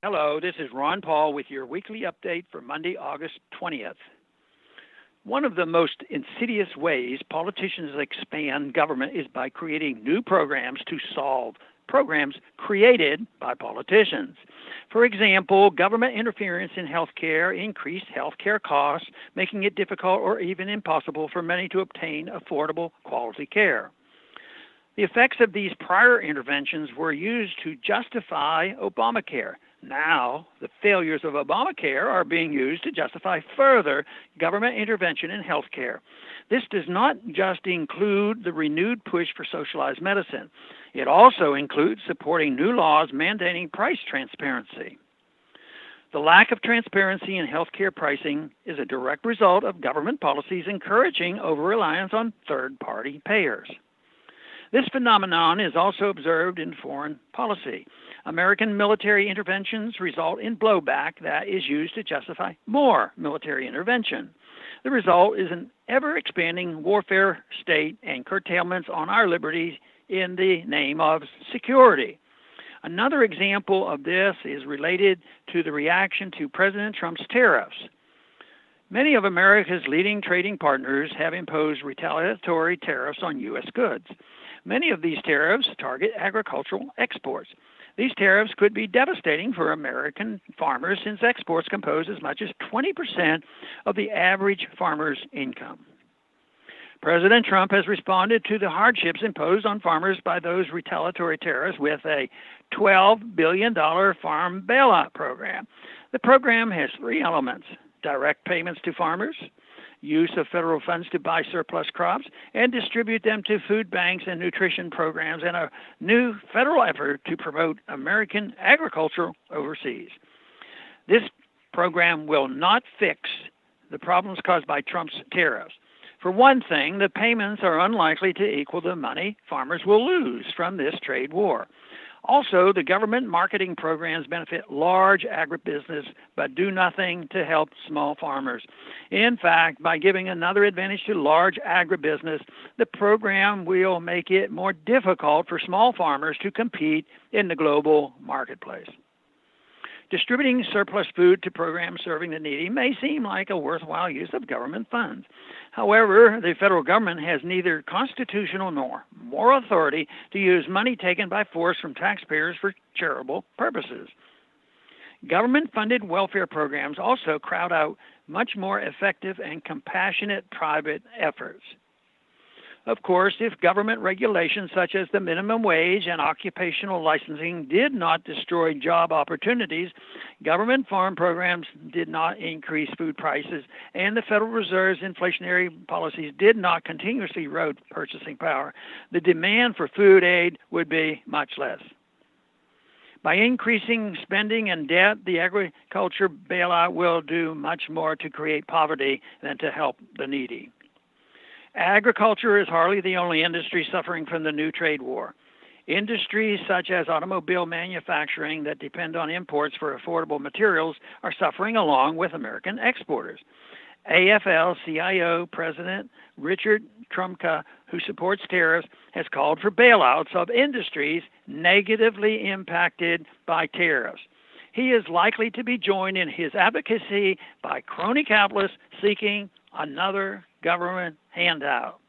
Hello, this is Ron Paul with your weekly update for Monday, August 20th. One of the most insidious ways politicians expand government is by creating new programs to solve programs created by politicians. For example, government interference in healthcare increased healthcare costs, making it difficult or even impossible for many to obtain affordable quality care. The effects of these prior interventions were used to justify Obamacare. Now, the failures of Obamacare are being used to justify further government intervention in health care. This does not just include the renewed push for socialized medicine. It also includes supporting new laws mandating price transparency. The lack of transparency in healthcare pricing is a direct result of government policies encouraging over-reliance on third-party payers. This phenomenon is also observed in foreign policy. American military interventions result in blowback that is used to justify more military intervention. The result is an ever-expanding warfare state and curtailments on our liberties in the name of security. Another example of this is related to the reaction to President Trump's tariffs. Many of America's leading trading partners have imposed retaliatory tariffs on U.S. goods. Many of these tariffs target agricultural exports. These tariffs could be devastating for American farmers since exports compose as much as 20% of the average farmer's income. President Trump has responded to the hardships imposed on farmers by those retaliatory tariffs with a $12 billion farm bailout program. The program has three elements: direct payments to farmers, use of federal funds to buy surplus crops and distribute them to food banks and nutrition programs, and a new federal effort to promote American agriculture overseas. This program will not fix the problems caused by Trump's tariffs. For one thing, the payments are unlikely to equal the money farmers will lose from this trade war. Also, the government marketing programs benefit large agribusiness but do nothing to help small farmers. In fact, by giving another advantage to large agribusiness, the program will make it more difficult for small farmers to compete in the global marketplace. Distributing surplus food to programs serving the needy may seem like a worthwhile use of government funds. However, the federal government has neither constitutional nor moral authority to use money taken by force from taxpayers for charitable purposes. Government-funded welfare programs also crowd out much more effective and compassionate private efforts. Of course, if government regulations such as the minimum wage and occupational licensing did not destroy job opportunities, government farm programs did not increase food prices, and the Federal Reserve's inflationary policies did not continuously erode purchasing power, the demand for food aid would be much less. By increasing spending and debt, the agriculture bailout will do much more to create poverty than to help the needy. Agriculture is hardly the only industry suffering from the new trade war. Industries such as automobile manufacturing that depend on imports for affordable materials are suffering along with American exporters. AFL-CIO President Richard Trumka, who supports tariffs, has called for bailouts of industries negatively impacted by tariffs. He is likely to be joined in his advocacy by crony capitalists seeking another government handout.